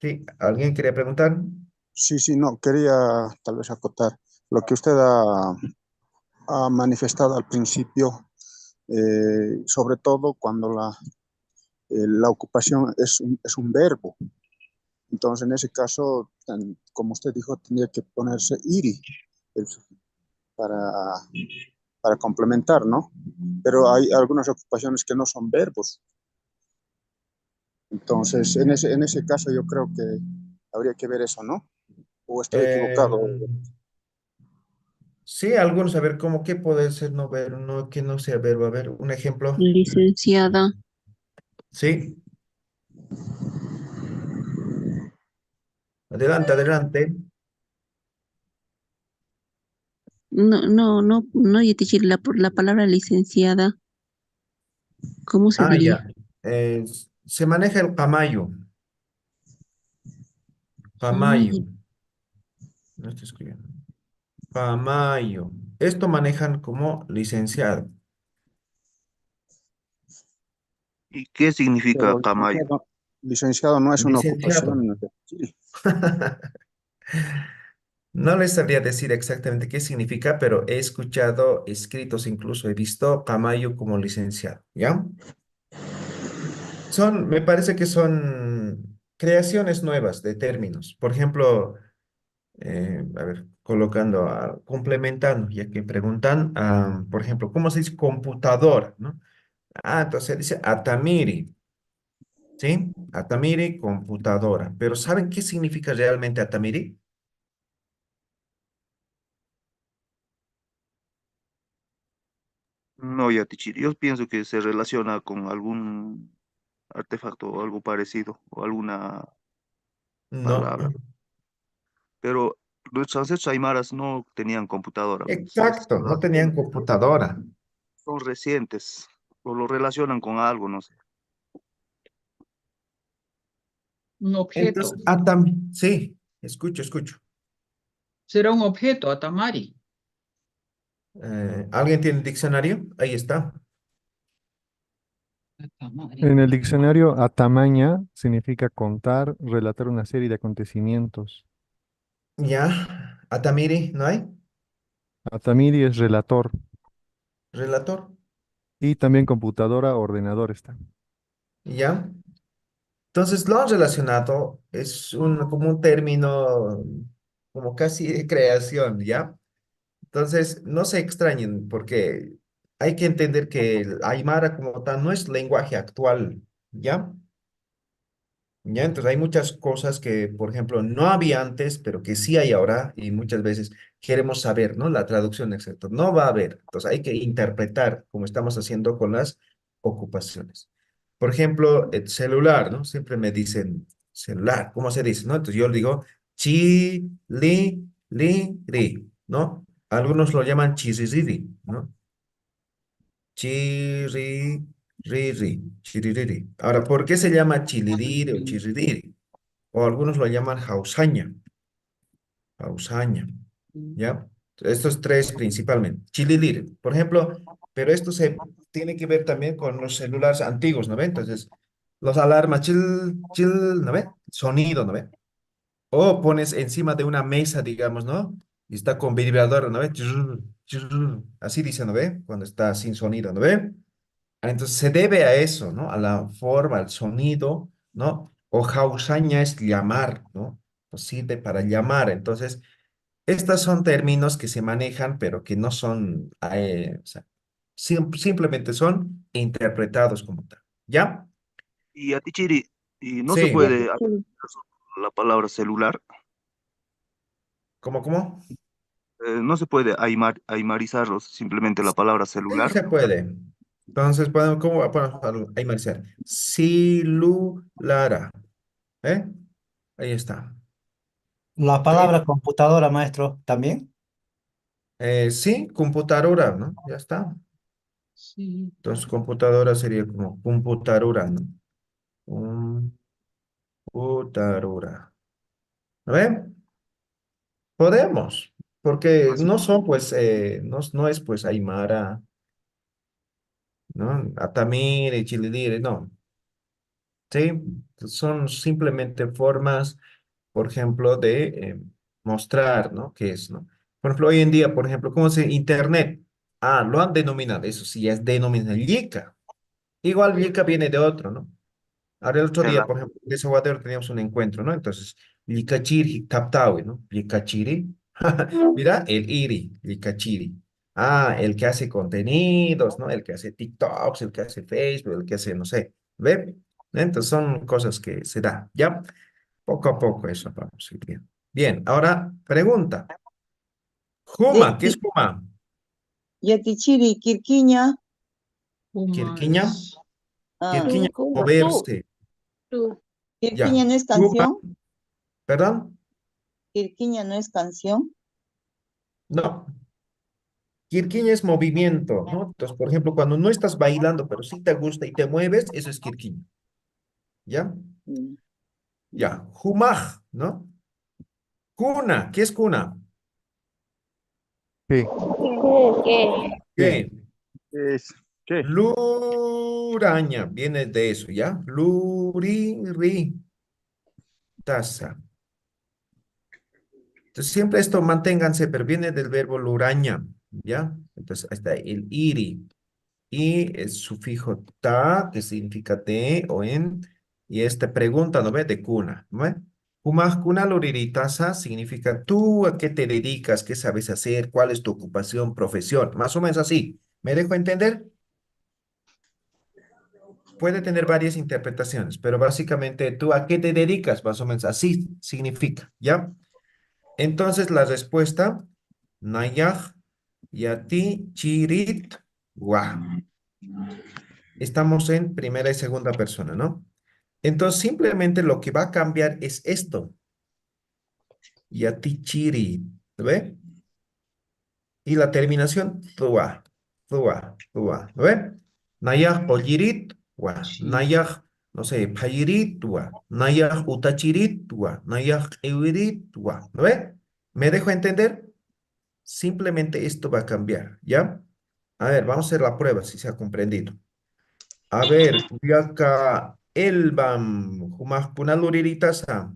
Sí, ¿alguien quería preguntar? Sí, sí, no, quería tal vez acotar lo que usted ha manifestado al principio, sobre todo cuando la ocupación es un verbo. Entonces, en ese caso, como usted dijo, tendría que ponerse iri el- para, para complementar, ¿no? Pero hay algunas ocupaciones que no son verbos. Entonces, en ese caso yo creo que habría que ver eso, ¿no? ¿O estoy Eh, equivocado? sí, algunos, a ver, ¿cómo qué puede ser no ver, no, que no sea verbo? A ver, un ejemplo. Licenciada. Sí, adelante, adelante. No, Yetichiri, la palabra licenciada, ¿cómo se Ya. diría? Se maneja el camayo, Ah, camayo. No estoy escribiendo. Camayo. Esto manejan como licenciado. ¿Y qué significa Pero Camayo? licenciado no es una Licenciado. ocupación. Sí. No les sabría decir exactamente qué significa, pero he escuchado escritos, incluso he visto Camayo como licenciado, ¿ya? Me parece que son creaciones nuevas de términos. Por ejemplo, a ver, complementando, ya que preguntan, por ejemplo, ¿cómo se dice computadora, no? Entonces se dice Atamiri, ¿sí? Atamiri, computadora. Pero ¿saben qué significa realmente Atamiri? No, Yatichiri. Yo pienso que se relaciona con algún artefacto o algo parecido o alguna No. palabra. Pero los ancestros aymaras no tenían computadora, pues. Exacto, no tenían computadora. Son recientes o lo relacionan con algo, no sé. Un Entonces, objeto. sí, escucho. Será un objeto, Atamari. ¿Alguien tiene diccionario? Ahí está. En el diccionario, atamaña significa contar, relatar una serie de acontecimientos. Ya. Atamiri, ¿no hay? Atamiri es relator. Relator. Y también computadora, ordenador está. Ya. Entonces lo han relacionado, es como un término, como casi de creación, ¿ya? Entonces, no se extrañen, porque hay que entender que el Aymara como tal no es lenguaje actual, ¿ya? ¿Ya? Entonces hay muchas cosas que, por ejemplo, no había antes, pero que sí hay ahora, y muchas veces queremos saber, ¿no? La traducción exacta. No va a haber. Entonces hay que interpretar, como estamos haciendo con las ocupaciones. Por ejemplo, el celular, ¿no? Siempre me dicen celular, ¿cómo se dice, no? Entonces yo digo chi, ri, ¿no? Algunos lo llaman chiririri, ¿no? Chiri, chiririri. Ahora, ¿por qué se llama chiliriri o chiririri? O algunos lo llaman Jausaña, ¿ya? Estos tres principalmente. Chililir, por ejemplo, pero esto se tiene que ver también con los celulares antiguos, ¿no ve? Entonces, los alarmas, ¿no ve? Sonido, ¿no ve? O pones encima de una mesa, digamos, ¿no? Y está con vibrador, ¿no ve? Así dice, ¿no ve? Cuando está sin sonido, ¿no ve? Entonces se debe a eso, ¿no? A la forma, al sonido, ¿no? O jausaña es llamar, ¿no? Pues sirve para llamar. Entonces, estos son términos que se manejan, pero que no son, o sea, simplemente son interpretados como tal. ¿Ya? Y a Tichiri, y no se Sí. Ya, puede Tichiri. la palabra celular, ¿Cómo? no se puede aymarizarlos simplemente la palabra Sí, celular. se puede. Entonces, ¿cómo podemos ahí marcar? Silulara. ¿Eh? Ahí está. La Sí. palabra computadora, maestro, ¿también? Sí, computadora, ¿no? Ya está. Sí. Entonces, computadora sería como computadora, ¿no? Computadora. ¿No ven? Podemos, porque no son, pues, no es, pues, Aymara, ¿no? Atamire, Chilidire, no. Sí, son simplemente formas, por ejemplo, de mostrar, ¿no? ¿Qué es, no? Por ejemplo, hoy en día, por ejemplo, ¿cómo se Internet? Ah, lo han denominado, eso sí, es denominado Yica. Igual Yica viene de otro, ¿no? Ahora el otro día, por ejemplo, de Salvador teníamos un encuentro, ¿no? Entonces, Licachiri, Taptawi, ¿no? Licachiri. Mira, el Iri, Licachiri. Ah, el que hace contenidos, ¿no? El que hace TikToks, el que hace Facebook, el que hace, no sé, ¿ve? Entonces son cosas que se da, ¿ya? Poco a poco eso vamos a ir bien. Bien, ahora pregunta. De, Juma, ¿qué es Juma? ya, Tichiri, Quirquiña. Quirquiña. Ah, Quirquiña, moverse. Quirquiña Ya. no es Juma, canción. ¿perdón? Quirquiña no es canción. No. Quirquiña es movimiento, ¿no? Entonces, por ejemplo, cuando no estás bailando, pero sí te gusta y te mueves, eso es quirquiña, ¿ya? Mm. Ya. Jumaj, ¿no? Cuna, ¿qué es cuna? ¿Qué? ¿Qué? ¿Qué? ¿Qué es? ¿Qué? Luraña, viene de eso, ¿ya? Luriri, taza. Entonces, siempre esto manténganse, pero viene del verbo luraña, ¿ya? Entonces, ahí está el iri. Y el sufijo ta, que significa de o en, y esta pregunta, ¿no ve? De cuna, ¿no ve? Kumaj kuna luriritasa significa tú a qué te dedicas, qué sabes hacer, cuál es tu ocupación, profesión, más o menos así. ¿Me dejo entender? Puede tener varias interpretaciones, pero básicamente tú a qué te dedicas, más o menos así significa, ¿ya? Entonces la respuesta, Nayaj, Yati, Chirit, Wa. Estamos en primera y segunda persona, ¿no? Entonces, simplemente lo que va a cambiar es esto. Yatichiri, ¿lo ve? Y la terminación, tua, ¿lo ve? Nayah pollirit, wa. Nayah, no sé, payirit, wa. Nayah utachirit, wa. Nayah ewirit, wa. ¿Lo ve? ¿Me dejo entender? simplemente esto va a cambiar, ¿ya? A ver, vamos a hacer la prueba si se ha comprendido. A ver, acá Elbam, Humajpunaluriritaza.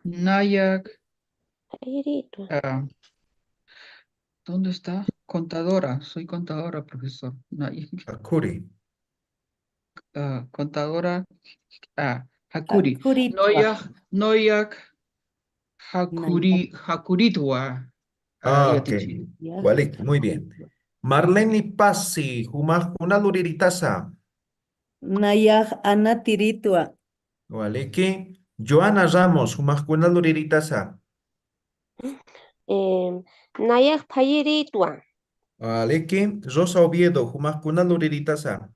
Nayak, ah, ¿dónde está? Contadora, soy contadora, profesor. Nayak, Hakuri. contadora, Hakuri. Kuritwa. Noyak, Hakuritwa. Ah, ok. Yatichiri. Walik, muy bien. Marlene Pasi, Humajpunaluriritaza. Nayaj anatiritwa. Waliki. Joana Ramos, Humajpunaluriritaza. Nayak Payiritwa. Waliki. Rosa Oviedo, Humajpunaluriritaza.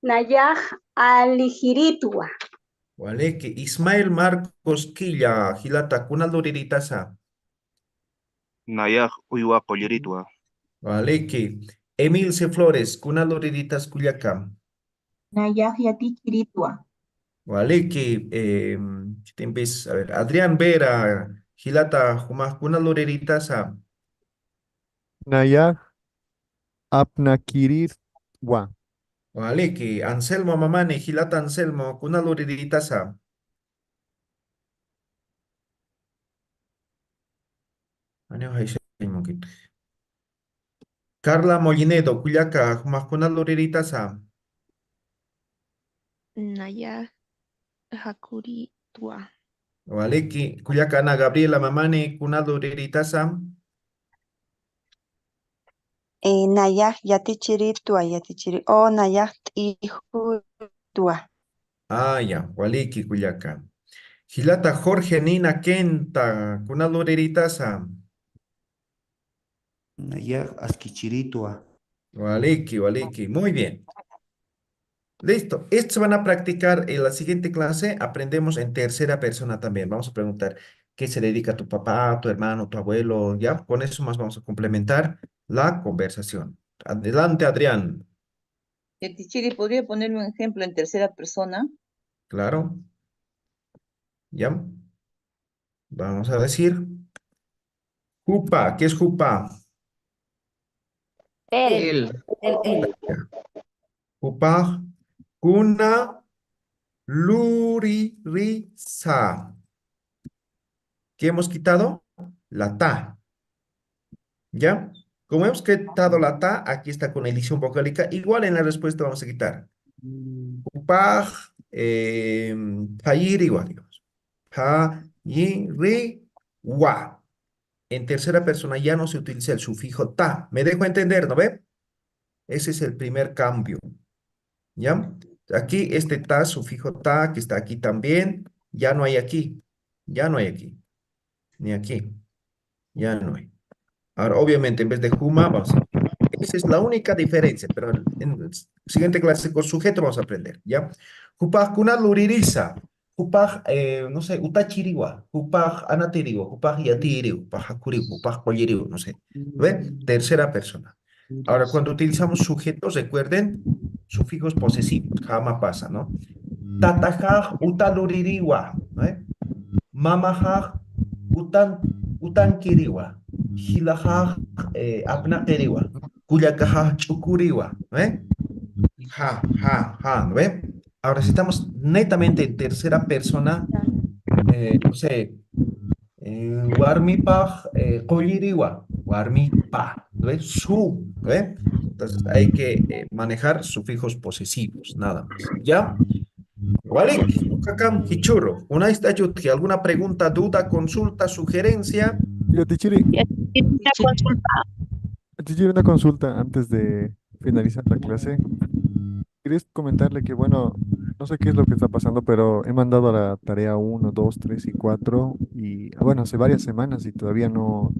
Nayaj Alijiritwa. Waliki. Ismael Marcos Quilla, Gilata Kunaluriritaza. Nayaj uywa polleritwa. Waliki. Emilce Flores, Kunaluriritas Culiacán. Nayaj Yatichiritwa. Waliki. A ver, Adrián Vera, Gilata Humaj Kunaluriritaza. Nayaj apnakiritwa. Waliki. Anselmo Mamani, Gilata Anselmo, Kunaluriritaza. Carla Molinedo, Culiaca, Humaj Kunaluriritaza. Nayak Hakuritwa. Waliki. Culiaca Ana Gabriela Mamani, Kunaluriritaza. Nayaj Yatichiritwa, Yatichiri. O Nayaj Tihutwa. Ah, ya. Waliki, Culiaca. Gilata Jorge Nina Kenta, Kunaluriritaza. Nayaj Asquichiritwa. Waliki. Muy bien. Listo. Esto se van a practicar en la siguiente clase. Aprendemos en tercera persona también. Vamos a preguntar qué se dedica tu papá, tu hermano, tu abuelo. Ya, con eso más vamos a complementar la conversación. Adelante, Adrián. Yatichiri, ¿podría ponerme un ejemplo en tercera persona? Claro. Ya. Vamos a decir. Jupa. ¿Qué es Jupa? Él. Jupa. Kuna luririsa. ¿Qué hemos quitado? La ta. ¿Ya? Como hemos quitado la ta, aquí está con elisión vocálica. Igual en la respuesta vamos a quitar. Upaj, payir igual, digamos. Payiri, wa. En tercera persona ya no se utiliza el sufijo ta. ¿Me dejo entender, no ve? Ese es el primer cambio. ¿Ya? Aquí este ta, sufijo ta, que está aquí también, ya no hay aquí. Ya no hay aquí. Ni aquí. Ya no hay. Ahora, obviamente, en vez de Juma, vamos a... Esa es la única diferencia, pero en la siguiente clase con sujeto vamos a aprender, ¿ya? Jupaj kunaluririza, jupaj, no sé, utachiriwa, jupaj anatiriwa, jupaj yatiriwa, jupaj hakuriwa, jupaj kolliriwa, no sé. ¿Ve? Tercera persona. Ahora, cuando utilizamos sujetos, recuerden, sufijos posesivos, jama pasa, ¿no? Tatajaj utaluririwa, ¿eh? Mamajaj utankiriwa. Hilajaj apnaqiriwa. Kuyakajaj chukuriwa. ¿Ve? ¿No ve? Ahora, si estamos netamente en tercera persona, no sé, warmipaj kolliriwa. Warmipa. ¿No ve? Su. ¿No ve? Entonces hay que manejar sufijos posesivos, nada más. ¿Ya? Vale, Kakam Hichurro, una estayut, ¿alguna pregunta, duda, consulta, sugerencia? Yatichiri, Una consulta. Yatichiri, una consulta antes de finalizar la clase. Quería comentarle que, bueno, no sé qué es lo que está pasando, pero he mandado la tarea 1, 2, 3 y 4 y, bueno, hace varias semanas y todavía no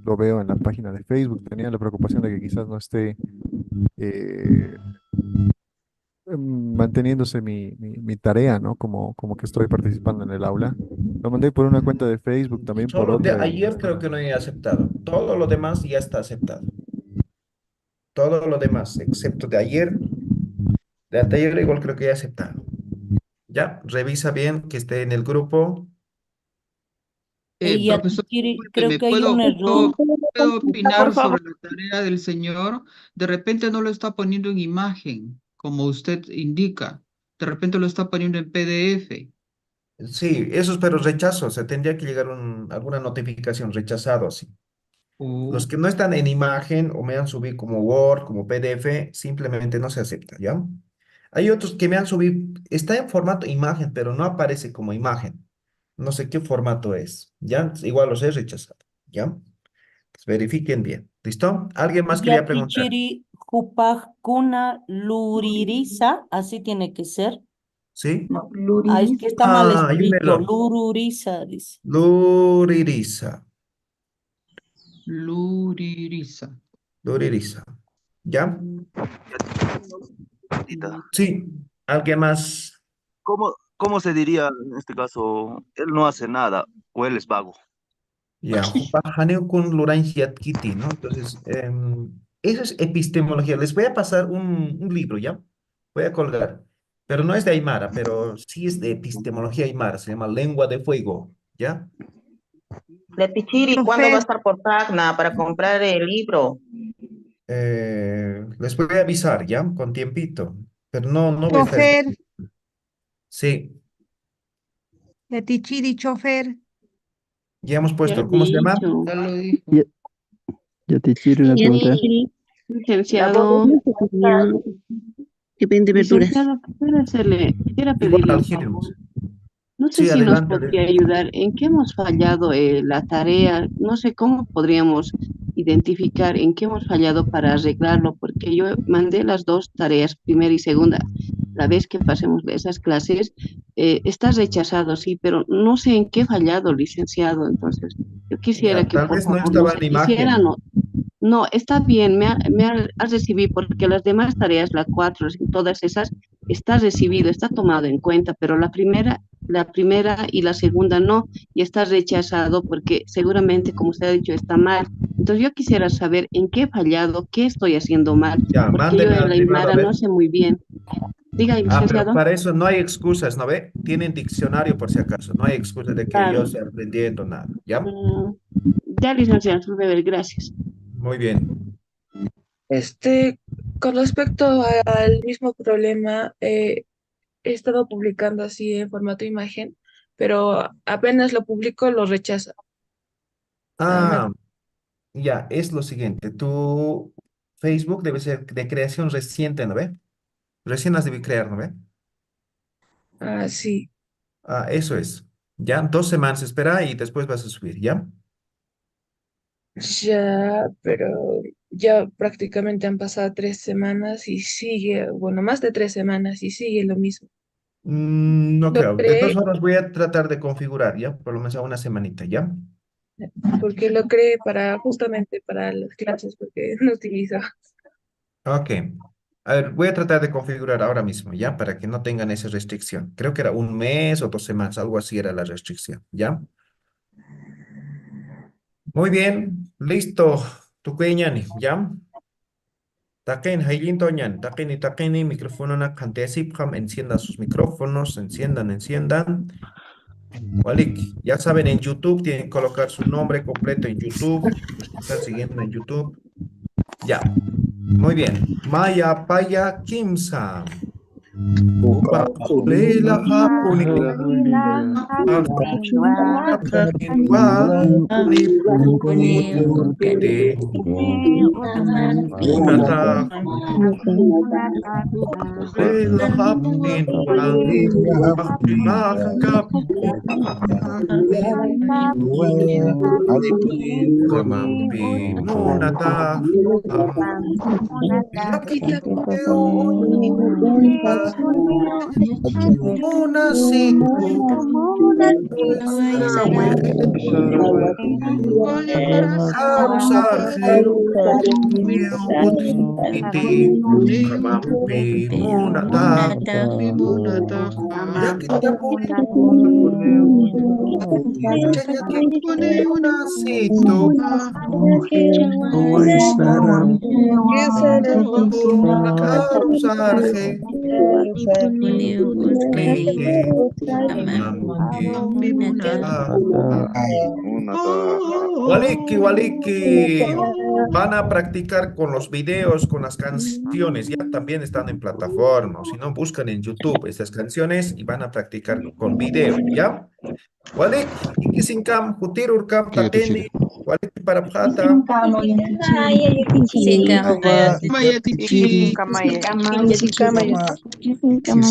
lo veo en la página de Facebook. Tenía la preocupación de que quizás no esté eh, manteniéndose mi tarea, ¿no? Como que estoy participando en el aula. Lo mandé por una cuenta de Facebook, también por Solo de otra. ayer creo que no he aceptado. Todo lo demás ya está aceptado. Todo lo demás, excepto de ayer. De anteayer igual creo que ya he aceptado. Ya, revisa bien que esté en el grupo. Ya, Profesor, Tichiri, creo discúlpeme, que hay un error. ¿puedo opinar Por favor. sobre la tarea del señor? De repente no lo está poniendo en imagen, como usted indica. De repente lo está poniendo en PDF. Sí, eso es, pero rechazo. Se tendría que llegar alguna notificación rechazado así. Los que no están en imagen o me han subido como Word, como PDF, simplemente no se acepta, ¿ya? Hay otros que me han subido, está en formato imagen, pero no aparece como imagen. No sé qué formato es, ¿ya? Igual los he rechazado, ¿ya? Pues verifiquen bien, ¿listo? ¿Alguien más quería Ya, preguntar? Tichiri, Jupajkuna Luririza, así tiene que ser. ¿Sí? No, Ah, es que está mal Ah, hay un escrito, error. Lururiza, dice. Luririza, Luririza. Luririza, ¿ya? Tita. Sí, ¿alguien más? ¿Cómo se diría en este caso? Él no hace nada o él es vago. Ya, Jupajaneo con Lurainjiat Kitty, ¿no? Entonces, eso es epistemología. Les voy a pasar un libro, ¿ya? Voy a colgar. Pero no es de Aymara, pero sí es de epistemología Aymara. Se llama Lengua de Fuego, ¿ya? Letichiri, ¿cuándo va a estar por Tacna para comprar el libro? Les voy a avisar, ¿ya? Con tiempito. Pero no voy a estar. Chofer, Sí, Letichiri, chofer. ya hemos Ya puesto. he ¿Cómo se llama? dicho. Ya lo dijo. Ya te quiero una pregunta. Licenciado, Que vende verduras. licenciado, quisiera Igual pedirle al un Gilmus. favor. No sé Sí, si nos adelante. podría ayudar. ¿En qué hemos fallado la tarea? No sé cómo podríamos identificar en qué hemos fallado para arreglarlo, porque yo mandé las dos tareas, primera y segunda. La vez que pasemos de esas clases, está rechazado, sí, pero no sé en qué he fallado, licenciado. Entonces, yo quisiera Ya, que tal por vez no favor, no estaba sé, en hiciera, imagen. no, está bien, ha recibido, porque las demás tareas, la 4, todas esas, está recibido, está tomado en cuenta, pero la primera y la segunda no, y está rechazado porque seguramente, como usted ha dicho, está mal. Entonces yo quisiera saber en qué he fallado, qué estoy haciendo mal, Ya, porque yo mándeme en al la privado a Aymara no ver. sé muy bien. Diga, Ah, pero licenciado. para eso no hay excusas, ¿no ve? Tienen diccionario por si acaso. No hay excusa de que yo Claro. esté aprendiendo nada, ¿ya? Ya, licenciado, gracias. Muy bien. Con respecto al mismo problema, he estado publicando así en formato imagen, pero apenas lo publico, lo rechaza. Ah, ya, es lo siguiente. Tu Facebook debe ser de creación reciente, ¿no ve? Recién las debí crear, ¿no ve? Sí, Ah, eso es. Ya, 2 semanas espera y después vas a subir, ¿ya? ya, pero ya prácticamente han pasado 3 semanas y sigue, bueno, más de 3 semanas y sigue lo mismo. No Lo creo. De todas creé formas voy a tratar de configurar, ¿ya? Por lo menos a una semanita, ¿ya? porque lo creé justamente para las clases, porque no utilizo. Ok. A ver, voy a tratar de configurar ahora mismo, ¿ya? Para que no tengan esa restricción. Creo que era 1 mes o 2 semanas, algo así era la restricción, ¿ya? Muy bien, listo. Tu ñani, ¿ya? Taquen, Haylin Toñan, taquen, micrófono na Cantesipcam, enciendan sus micrófonos, enciendan. Walik, ya saben, en YouTube tienen que colocar su nombre completo en YouTube. Los que están siguiendo en YouTube. Ya, muy bien. Maya Paya Kimsa. Upa Lela Hapuni. Unata Lela Hapuni. Kamampi Munata Yakita Munasitu Sarusarje Iti Kamampi Munata Yakita Munasitu Sarusarje Waliki, van a practicar con los videos, con las canciones, ya también están en plataforma, o si no, buscan en YouTube estas canciones y van a practicar con video, ¿ya? Walik, ikisinkam, hutirurkam, tateni, walik para pata. Maya tichi.